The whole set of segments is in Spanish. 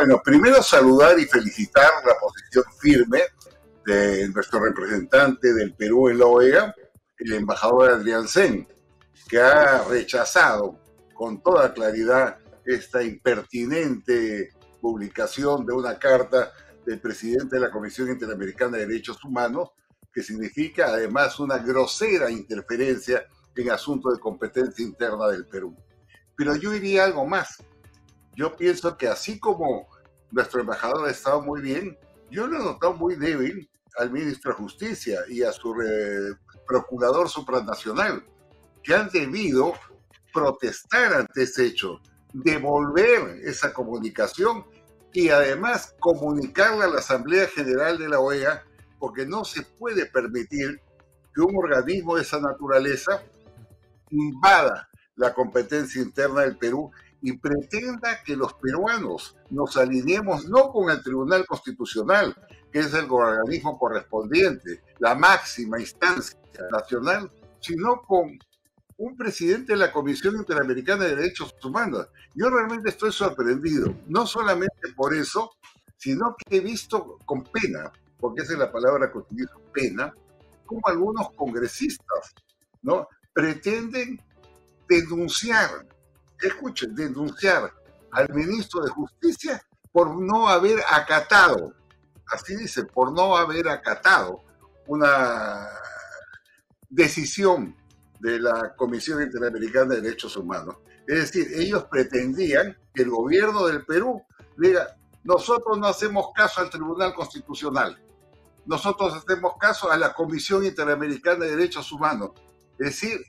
Bueno, primero saludar y felicitar la posición firme de nuestro representante del Perú en la OEA, el embajador Adrián Sen, que ha rechazado con toda claridad esta impertinente publicación de una carta del presidente de la Comisión Interamericana de Derechos Humanos, que significa además una grosera interferencia en asuntos de competencia interna del Perú. Pero yo diría algo más. Yo pienso que así como nuestro embajador ha estado muy bien, yo lo he notado muy débil al ministro de Justicia y a su procurador supranacional, que han debido protestar ante ese hecho, devolver esa comunicación y además comunicarla a la Asamblea General de la OEA, porque no se puede permitir que un organismo de esa naturaleza invada la competencia interna del Perú y pretenda que los peruanos nos alineemos no con el Tribunal Constitucional, que es el organismo correspondiente, la máxima instancia nacional, sino con un presidente de la Comisión Interamericana de Derechos Humanos. Yo realmente estoy sorprendido, no solamente por eso, sino que he visto con pena, porque esa es la palabra que utilizo, pena, como algunos congresistas, ¿no?, pretenden denunciar, escuchen, denunciar al ministro de Justicia por no haber acatado, así dice, por no haber acatado una decisión de la Comisión Interamericana de Derechos Humanos. Es decir, ellos pretendían que el gobierno del Perú diga: nosotros no hacemos caso al Tribunal Constitucional, nosotros hacemos caso a la Comisión Interamericana de Derechos Humanos. Es decir,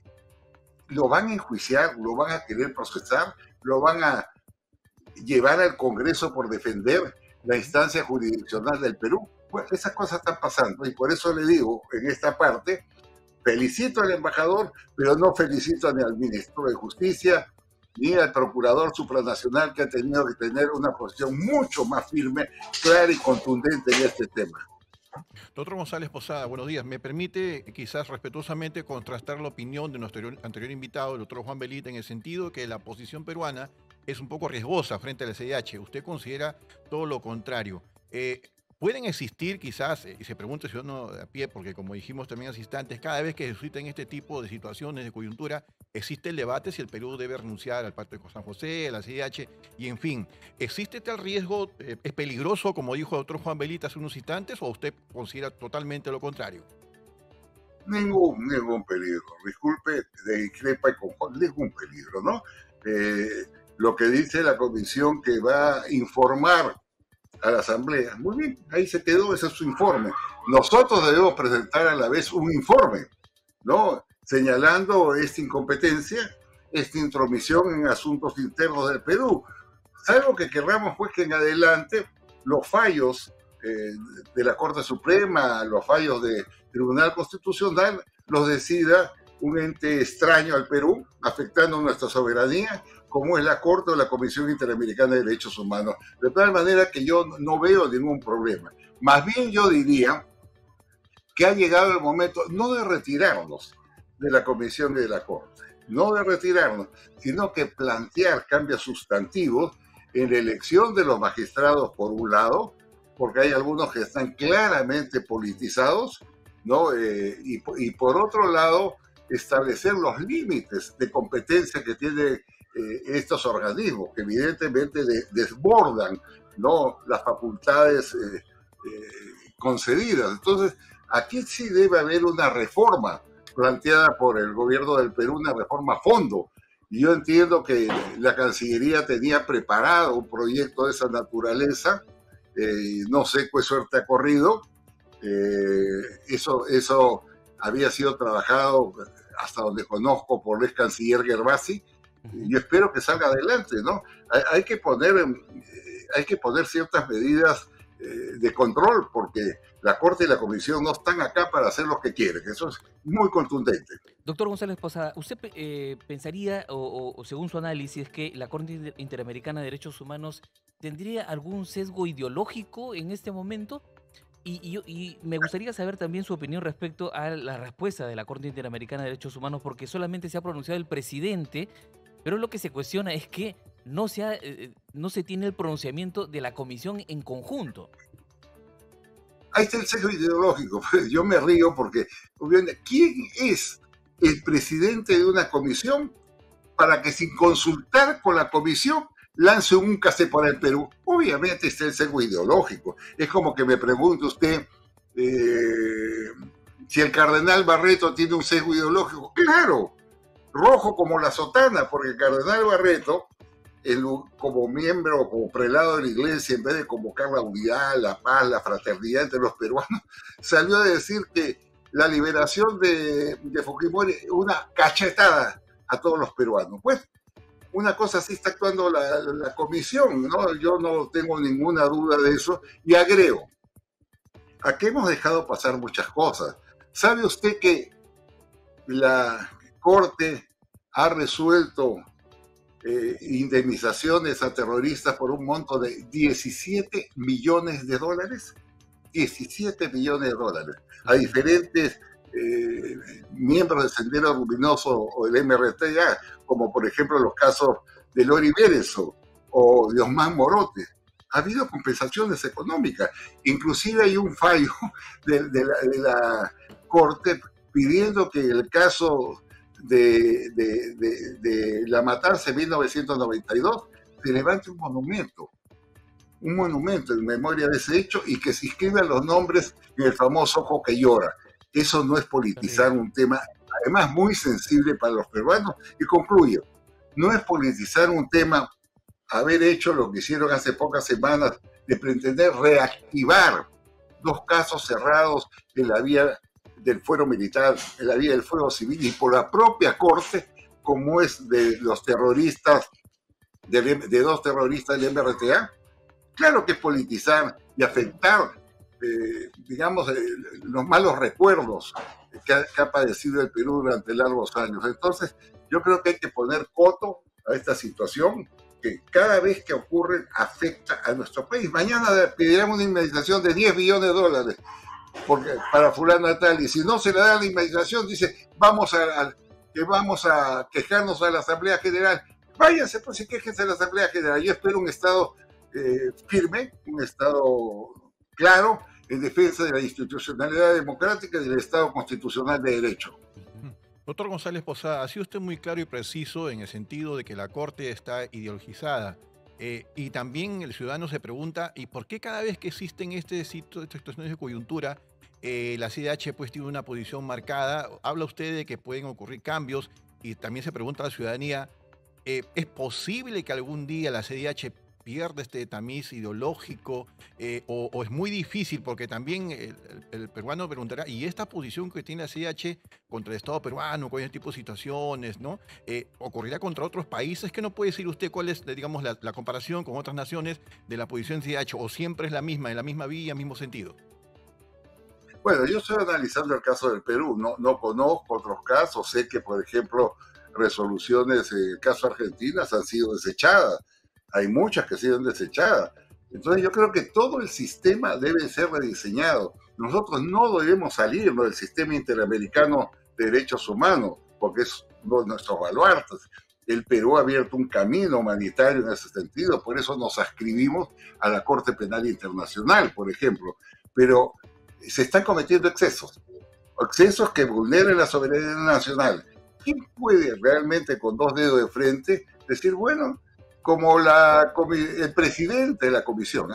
lo van a enjuiciar, lo van a querer procesar, lo van a llevar al Congreso por defender la instancia jurisdiccional del Perú. Pues esas cosas están pasando y por eso le digo en esta parte, felicito al embajador, pero no felicito ni al ministro de Justicia ni al procurador supranacional, que ha tenido que tener una posición mucho más firme, clara y contundente en este tema. Doctor González Posada, buenos días. ¿Me permite quizás respetuosamente contrastar la opinión de nuestro anterior invitado, el doctor Juan Belita, en el sentido que la posición peruana es un poco riesgosa frente al CIDH? Usted considera todo lo contrario. ¿Pueden existir quizás, y se pregunta si uno a pie, porque como dijimos también hace instantes, cada vez que se suscitan este tipo de situaciones de coyuntura, existe el debate si el Perú debe renunciar al Pacto de San José, a la CIDH, y en fin, ¿existe tal riesgo? ¿Es peligroso, como dijo el doctor Juan Belita hace unos instantes, o usted considera totalmente lo contrario? Ningún peligro. Disculpe, discrepa con Juan, ningún peligro, ¿no? Lo que dice la comisión, que va a informar a la Asamblea, muy bien, ahí se quedó, ese es su informe. Nosotros debemos presentar a la vez un informe, ¿no?, señalando esta incompetencia, esta intromisión en asuntos internos del Perú. Salvo que querramos, pues, que en adelante los fallos de la Corte Suprema, los fallos del Tribunal Constitucional, los decida un ente extraño al Perú, afectando nuestra soberanía, como es la Corte o la Comisión Interamericana de Derechos Humanos. De tal manera que yo no veo ningún problema. Más bien yo diría que ha llegado el momento no de retirarnos de la Comisión y de la Corte, no de retirarnos, sino que plantear cambios sustantivos en la elección de los magistrados, por un lado, porque hay algunos que están claramente politizados, ¿no? Y por otro lado, establecer los límites de competencia que tienen estos organismos, que evidentemente desbordan, ¿no?, las facultades concedidas. Entonces, aquí sí debe haber una reforma planteada por el gobierno del Perú, una reforma a fondo. Y yo entiendo que la Cancillería tenía preparado un proyecto de esa naturaleza, no sé qué suerte ha corrido, eso había sido trabajado, hasta donde conozco, por el ex canciller Gervasi. Yo espero que salga adelante, ¿no? Hay que poner ciertas medidas de control, porque la Corte y la Comisión no están acá para hacer lo que quieren. Eso es muy contundente. Doctor González Posada, ¿usted pensaría, o según su análisis, que la Corte Interamericana de Derechos Humanos tendría algún sesgo ideológico en este momento? Y me gustaría saber también su opinión respecto a la respuesta de la Corte Interamericana de Derechos Humanos, porque solamente se ha pronunciado el presidente, pero lo que se cuestiona es que no se tiene el pronunciamiento de la comisión en conjunto. Ahí está el sesgo ideológico. Yo me río porque, obviamente, ¿quién es el presidente de una comisión para que sin consultar con la comisión lance un case para el Perú? Obviamente está el sesgo ideológico. Es como que me pregunte usted si el cardenal Barreto tiene un sesgo ideológico. Claro, rojo como la sotana, porque el cardenal Barreto, como miembro, como prelado de la iglesia, en vez de convocar la unidad, la paz, la fraternidad entre los peruanos, salió a decir que la liberación de Fujimori es una cachetada a todos los peruanos. Pues una cosa así está actuando la comisión, ¿no? Yo no tengo ninguna duda de eso. Y agrego, aquí hemos dejado pasar muchas cosas. ¿Sabe usted que la Corte ha resuelto indemnizaciones a terroristas por un monto de 17 millones de dólares? 17 millones de dólares a diferentes miembros del Sendero Luminoso o del MRTA, como por ejemplo los casos de Lori Bereso o de Osman Morote. Ha habido compensaciones económicas. Inclusive hay un fallo de la Corte pidiendo que el caso de la matanza en 1992 se levante un monumento en memoria de ese hecho y que se inscriban los nombres en el famoso ojo que llora. Eso no es politizar un tema, además muy sensible para los peruanos. Y concluyo, no es politizar un tema haber hecho lo que hicieron hace pocas semanas de pretender reactivar 2 casos cerrados en la vía del fuero militar, en la vía del fuero civil y por la propia Corte, como es de los terroristas, de 2 terroristas del MRTA. Claro que es politizar y afectar, los malos recuerdos que ha padecido el Perú durante largos años. Entonces, yo creo que hay que poner coto a esta situación que cada vez que ocurre afecta a nuestro país. Mañana pedirán una indemnización de 10 billones de dólares para fulano tal, y si no se le da la indemnización, dice, vamos a quejarnos a la Asamblea General. Váyanse, pues, y quéjense a la Asamblea General. Yo espero un Estado firme, un Estado claro, en defensa de la institucionalidad democrática y del Estado constitucional de derecho. Doctor González Posada, ha sido usted muy claro y preciso en el sentido de que la Corte está ideologizada. Y también el ciudadano se pregunta, ¿y por qué cada vez que existen estas situaciones de coyuntura, la CIDH pues tiene una posición marcada? Habla usted de que pueden ocurrir cambios y también se pregunta a la ciudadanía, ¿es posible que algún día la CIDH pierda este tamiz ideológico o es muy difícil? Porque también el peruano preguntará, ¿y esta posición que tiene la CIDH contra el Estado peruano, con este tipo de situaciones, ¿no? ¿Ocurrirá contra otros países? ¿Que no puede decir usted cuál es, digamos, la comparación con otras naciones de la posición CIDH? ¿O siempre es la misma, en la misma vía, mismo sentido? Bueno, yo estoy analizando el caso del Perú, no conozco otros casos, sé que, por ejemplo, resoluciones en el caso Argentina han sido desechadas, hay muchas que han sido desechadas. Entonces yo creo que todo el sistema debe ser rediseñado. Nosotros no debemos salirnos del sistema interamericano de derechos humanos, porque es uno de nuestros baluartes. El Perú ha abierto un camino humanitario en ese sentido, por eso nos adscribimos a la Corte Penal Internacional, por ejemplo. Pero se están cometiendo excesos que vulneren la soberanía nacional. ¿Quién puede realmente con 2 dedos de frente decir, bueno, como el presidente de la comisión,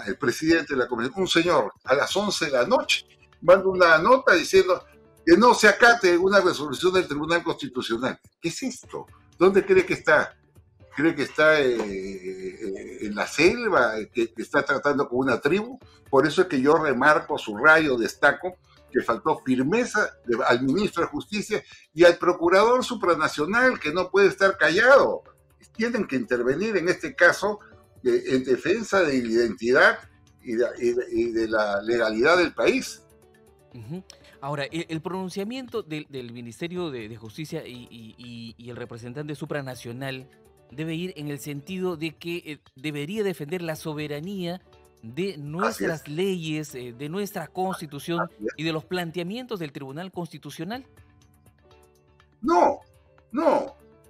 un señor a las 11 de la noche manda una nota diciendo que no se acate una resolución del Tribunal Constitucional? ¿Qué es esto? ¿Dónde cree que está? ¿Cree que está en la selva, que está tratando con una tribu? Por eso es que yo remarco, subrayo, destaco que faltó firmeza al ministro de Justicia y al procurador supranacional, que no puede estar callado. Tienen que intervenir en este caso en defensa de la identidad y de la legalidad del país. Ahora, el pronunciamiento del Ministerio de Justicia y el representante supranacional debe ir en el sentido de que debería defender la soberanía de nuestras leyes, de nuestra Constitución y de los planteamientos del Tribunal Constitucional. No.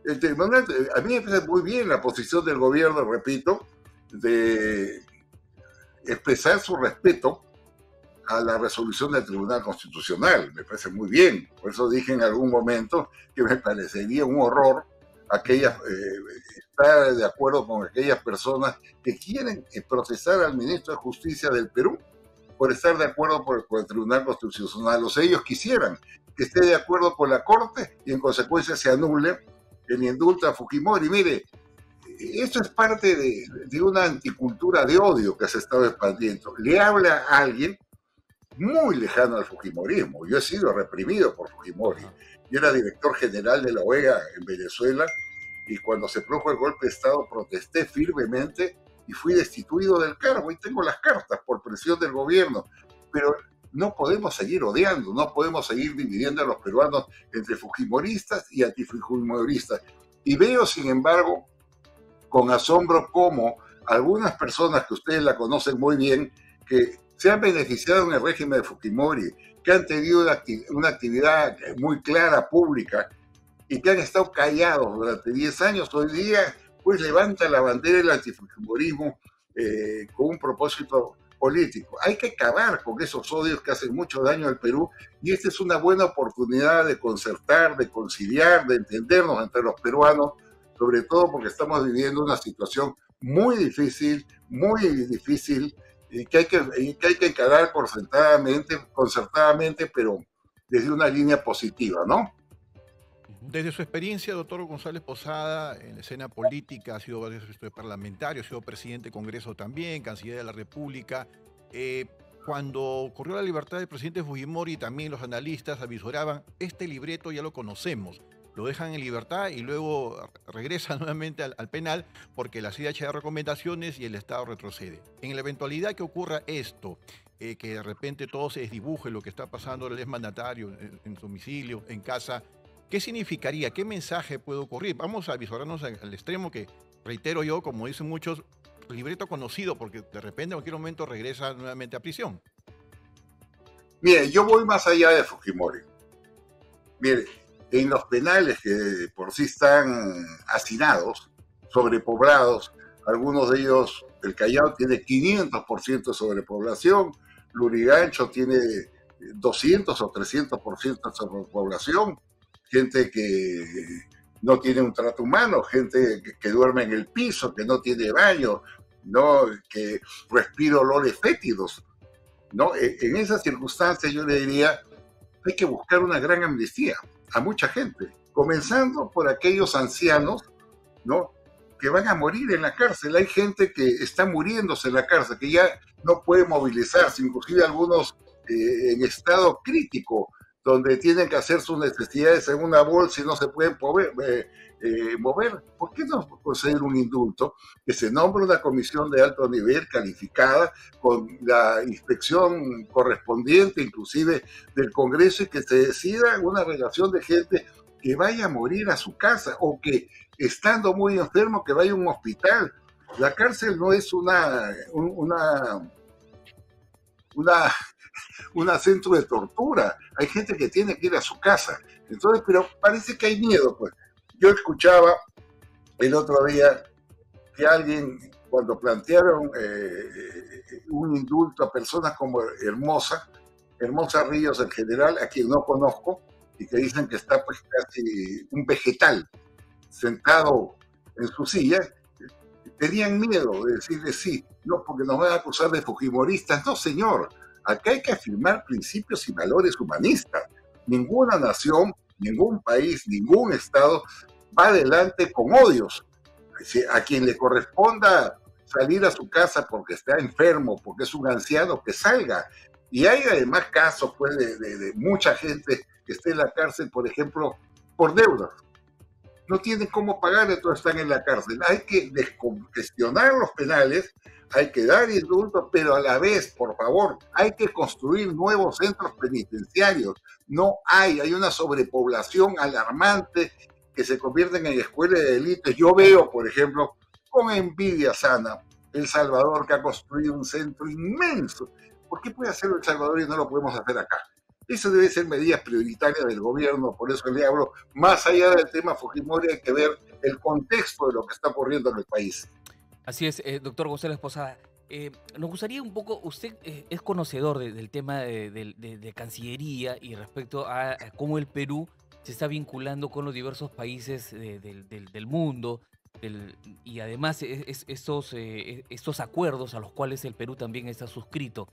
el tribunal, a mí me parece muy bien la posición del gobierno, repito, de expresar su respeto a la resolución del Tribunal Constitucional. Me parece muy bien. Por eso dije en algún momento que me parecería un horror estar de acuerdo con aquellas personas que quieren procesar al ministro de Justicia del Perú por estar de acuerdo con el Tribunal Constitucional. O sea, ellos quisieran que esté de acuerdo con la Corte y en consecuencia se anule el indulto a Fujimori. Mire, eso es parte de una anticultura de odio que se ha estado expandiendo. Le habla a alguien muy lejano al fujimorismo. Yo he sido reprimido por Fujimori. Yo era director general de la OEA en Venezuela y cuando se produjo el golpe de Estado protesté firmemente y fui destituido del cargo. Y tengo las cartas por presión del gobierno. Pero no podemos seguir odiando, no podemos seguir dividiendo a los peruanos entre fujimoristas y antifujimoristas. Y veo, sin embargo, con asombro cómo algunas personas que ustedes la conocen muy bien, que se han beneficiado en el régimen de Fujimori, que han tenido una actividad muy clara, pública, y que han estado callados durante 10 años, hoy día pues levanta la bandera del antifujimorismo con un propósito político. Hay que acabar con esos odios que hacen mucho daño al Perú, y esta es una buena oportunidad de concertar, de conciliar, de entendernos entre los peruanos, sobre todo porque estamos viviendo una situación muy difícil, y que hay que encarar concertadamente, pero desde una línea positiva, ¿no? Desde su experiencia, doctor González Posada, en la escena política, ha sido varios parlamentario, ha sido presidente del Congreso también, canciller de la República. Cuando ocurrió la libertad del presidente Fujimori, también los analistas avisoraban, este libreto ya lo conocemos, lo dejan en libertad y luego regresa nuevamente al penal porque la CIDH da recomendaciones y el Estado retrocede. En la eventualidad que ocurra esto, que de repente todo se desdibuje, lo que está pasando el exmandatario en su domicilio, en casa, ¿qué significaría? ¿Qué mensaje puede ocurrir? Vamos a avisorarnos al extremo que, reitero yo, como dicen muchos, libreto conocido, porque de repente en cualquier momento regresa nuevamente a prisión. Mire, yo voy más allá de Fujimori. Mire, en los penales que por sí están hacinados, sobrepoblados, algunos de ellos, el Callao tiene 500% de sobrepoblación, Lurigancho tiene 200 o 300% de sobrepoblación, gente que no tiene un trato humano, gente que duerme en el piso, que no tiene baño, ¿no? Que respira olores fétidos, ¿no? En esas circunstancias yo le diría, hay que buscar una gran amnistía a mucha gente, comenzando por aquellos ancianos, ¿no? Que van a morir en la cárcel. Hay gente que está muriéndose en la cárcel, que ya no puede movilizarse, inclusive algunos en estado crítico, donde tienen que hacer sus necesidades en una bolsa y no se pueden mover. ¿Por qué no conceder un indulto? Que se nombre una comisión de alto nivel calificada con la inspección correspondiente, inclusive del Congreso, y que se decida una relación de gente que vaya a morir a su casa o que, estando muy enfermo, que vaya a un hospital. La cárcel no es una centro de tortura. Hay gente que tiene que ir a su casa. Entonces, pero parece que hay miedo, pues. Yo escuchaba el otro día que alguien, cuando plantearon un indulto a personas como Hermosa Ríos en general, a quien no conozco, y que dicen que está pues casi un vegetal sentado en su silla, tenían miedo de decirle sí, no, porque nos van a acusar de fujimoristas. No, señor, acá hay que afirmar principios y valores humanistas. Ninguna nación, ningún país, ningún Estado va adelante con odios. A quien le corresponda salir a su casa porque está enfermo, porque es un anciano, que salga. Y hay además casos pues, de mucha gente que esté en la cárcel, por ejemplo, por deudas. No tienen cómo pagar, entonces están en la cárcel. Hay que descongestionar los penales, hay que dar indultos, pero a la vez, por favor, hay que construir nuevos centros penitenciarios. No hay una sobrepoblación alarmante que se convierten en escuelas de delitos. Yo veo, por ejemplo, con envidia sana, El Salvador, que ha construido un centro inmenso. ¿Por qué puede hacerlo El Salvador y no lo podemos hacer acá? Eso debe ser medidas prioritarias del gobierno, por eso le hablo, más allá del tema Fujimori, hay que ver el contexto de lo que está ocurriendo en el país. Así es, doctor González Posada. Nos gustaría un poco, usted es conocedor del tema de Cancillería y respecto a cómo el Perú se está vinculando con los diversos países del mundo y además estos acuerdos a los cuales el Perú también está suscrito.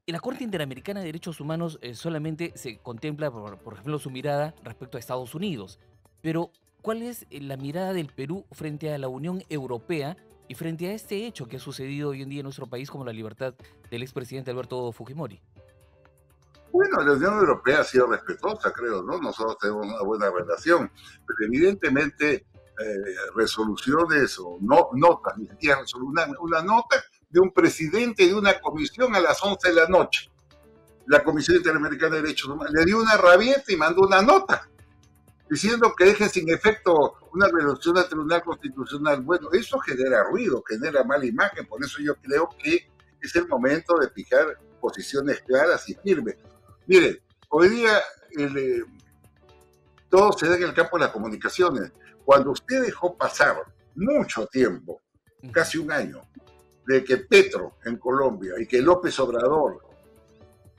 En la Corte Interamericana de Derechos Humanos solamente se contempla, por ejemplo, su mirada respecto a Estados Unidos. Pero, ¿cuál es la mirada del Perú frente a la Unión Europea y frente a este hecho que ha sucedido hoy en día en nuestro país como la libertad del expresidente Alberto Fujimori? Bueno, la Unión Europea ha sido respetuosa, creo, ¿no? Nosotros tenemos una buena relación, pero evidentemente resoluciones o no, notas, ni siquiera una nota de un presidente de una comisión a las 11 de la noche. La Comisión Interamericana de Derechos Humanos le dio una rabieta y mandó una nota diciendo que dejen sin efecto una resolución del Tribunal Constitucional. Bueno, eso genera ruido, genera mala imagen, por eso yo creo que es el momento de fijar posiciones claras y firmes. Miren, hoy día todo se da en el campo de las comunicaciones. Cuando usted dejó pasar mucho tiempo, casi un año, de que Petro en Colombia y que López Obrador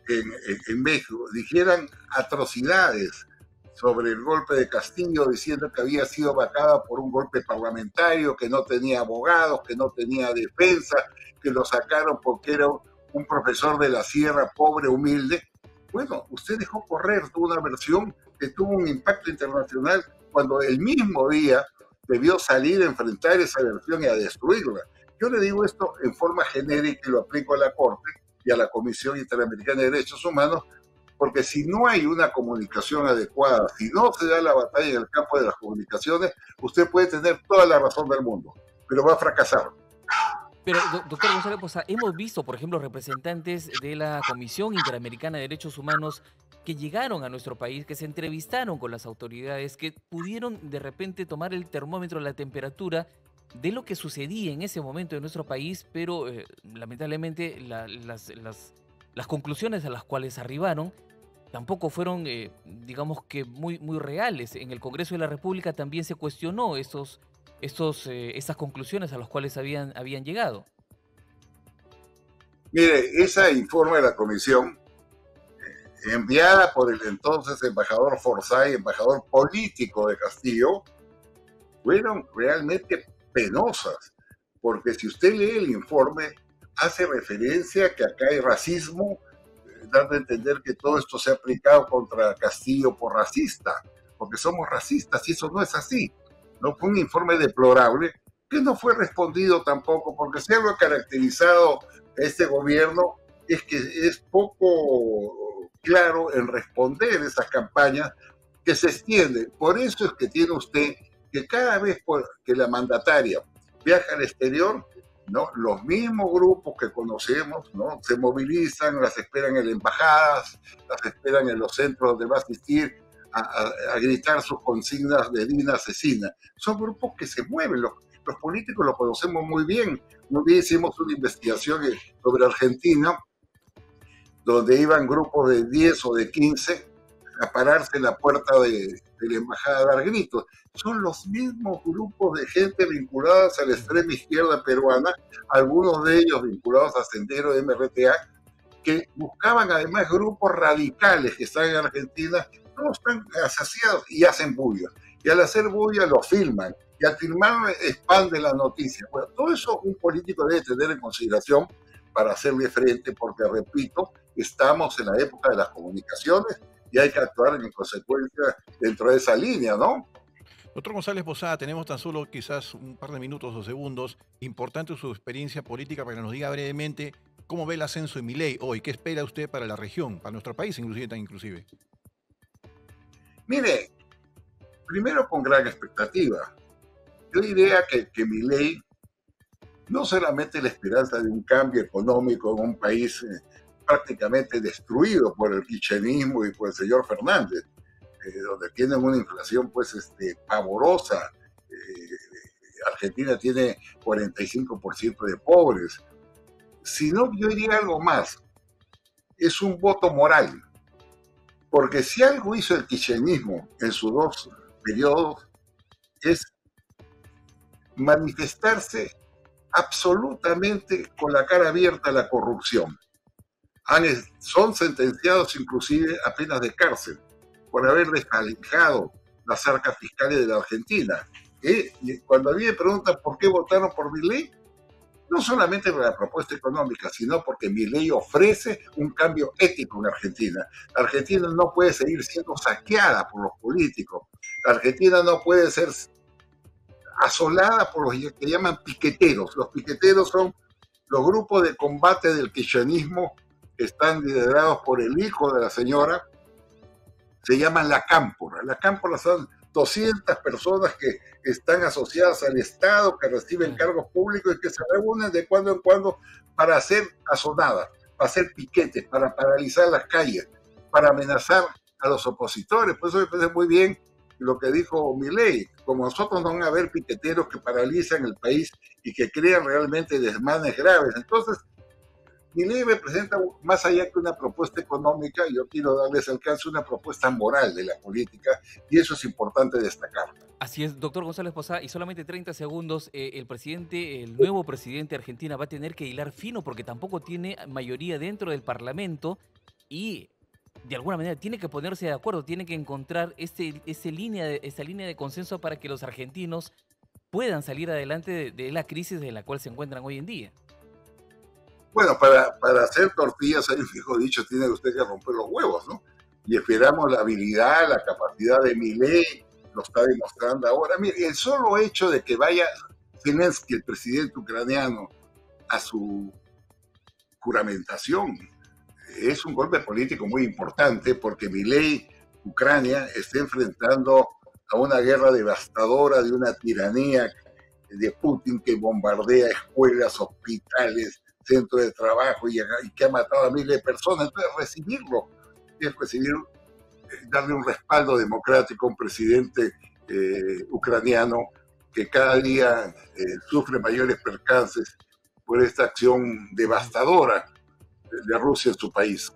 en México dijeran atrocidades sobre el golpe de Castillo, diciendo que había sido vacada por un golpe parlamentario, que no tenía abogados, que no tenía defensa, que lo sacaron porque era un profesor de la sierra, pobre, humilde. Bueno, usted dejó correr toda una versión que tuvo un impacto internacional cuando el mismo día debió salir a enfrentar esa versión y a destruirla. Yo le digo esto en forma genérica y lo aplico a la Corte y a la Comisión Interamericana de Derechos Humanos, porque si no hay una comunicación adecuada, si no se da la batalla en el campo de las comunicaciones, usted puede tener toda la razón del mundo, pero va a fracasar. Pero, doctor González Posada, hemos visto, por ejemplo, representantes de la Comisión Interamericana de Derechos Humanos que llegaron a nuestro país, que se entrevistaron con las autoridades, que pudieron de repente tomar el termómetro, la temperatura de lo que sucedía en ese momento en nuestro país, pero lamentablemente las conclusiones a las cuales arribaron tampoco fueron, digamos que muy reales. En el Congreso de la República también se cuestionó estas conclusiones a las cuales habían llegado. Mire, ese informe de la comisión, enviada por el entonces embajador Forsyth, embajador político de Castillo, fueron realmente penosas, porque si usted lee el informe, hace referencia a que acá hay racismo, dando a entender que todo esto se ha aplicado contra Castillo por racista, porque somos racistas, y eso no es así. No fue un informe deplorable, que no fue respondido tampoco, porque si algo ha caracterizado a este gobierno es que es poco claro en responder esas campañas que se extienden. Por eso es que tiene usted que cada vez que la mandataria viaja al exterior, ¿no?, los mismos grupos que conocemos, ¿no?, se movilizan, las esperan en las embajadas, las esperan en los centros donde va a asistir a gritar sus consignas de Dina asesina. Son grupos que se mueven, los políticos los conocemos muy bien. Un día hicimos una investigación sobre Argentina, donde iban grupos de 10 o de 15 a pararse en la puerta de la embajada a dar gritos. Son los mismos grupos de gente vinculados a la extrema izquierda peruana, algunos de ellos vinculados a Sendero de MRTA, que buscaban además grupos radicales que están en Argentina. Todos están asociados y hacen bulla. Y al hacer bulla lo filman. Y al filmar expanden la noticia. Bueno, todo eso un político debe tener en consideración para hacerle frente, porque, repito, estamos en la época de las comunicaciones y hay que actuar en consecuencia dentro de esa línea, ¿no? Doctor González Posada, tenemos tan solo quizás un par de minutos o segundos. Importante su experiencia política para que nos diga brevemente cómo ve el ascenso de Milei hoy. ¿Qué espera usted para la región, para nuestro país inclusive? Mire, primero con gran expectativa. Yo diría que Milei no solamente la esperanza de un cambio económico en un país prácticamente destruido por el kirchnerismo y por el señor Fernández, donde tienen una inflación pues pavorosa. Argentina tiene 45% de pobres. Sino, yo diría algo más, es un voto moral. Porque si algo hizo el kirchnerismo en sus dos periodos es manifestarse absolutamente con la cara abierta a la corrupción. Son sentenciados inclusive a penas de cárcel por haber descalificado las arcas fiscales de la Argentina. Y cuando a mí me preguntan por qué votaron por Milei, no solamente por la propuesta económica, sino porque Milei ofrece un cambio ético en Argentina. La Argentina no puede seguir siendo saqueada por los políticos. La Argentina no puede ser asolada por los que llaman piqueteros. Los piqueteros son los grupos de combate del kirchnerismo que están liderados por el hijo de la señora, se llaman la Cámpora. La Cámpora son 200 personas que están asociadas al Estado, que reciben cargos públicos y que se reúnen de cuando en cuando para hacer asonadas, para hacer piquetes, para paralizar las calles, para amenazar a los opositores. Por eso me parece muy bien lo que dijo Milei. Como nosotros no van a haber piqueteros que paralizan el país y que crean realmente desmanes graves. Entonces, Milei representa, más allá que una propuesta económica, yo quiero darles alcance, una propuesta moral de la política, y eso es importante destacar. Así es, doctor González Posada, y solamente 30 segundos, el nuevo presidente de Argentina va a tener que hilar fino porque tampoco tiene mayoría dentro del Parlamento y de alguna manera tiene que ponerse de acuerdo, tiene que encontrar esa línea de consenso para que los argentinos puedan salir adelante de la crisis en la cual se encuentran hoy en día. Bueno, para hacer tortillas, hay un fijo dicho, tiene usted que romper los huevos, ¿no? Y esperamos la habilidad, la capacidad de Milei, lo está demostrando ahora. Mire, el solo hecho de que vaya Zelensky, el presidente ucraniano, a su juramentación, es un golpe político muy importante porque Milei, Ucrania, está enfrentando a una guerra devastadora de una tiranía de Putin que bombardea escuelas, hospitales, centros de trabajo y que ha matado a miles de personas. Entonces, recibirlo es darle un respaldo democrático a un presidente ucraniano que cada día sufre mayores percances por esta acción devastadora de Rusia en su país.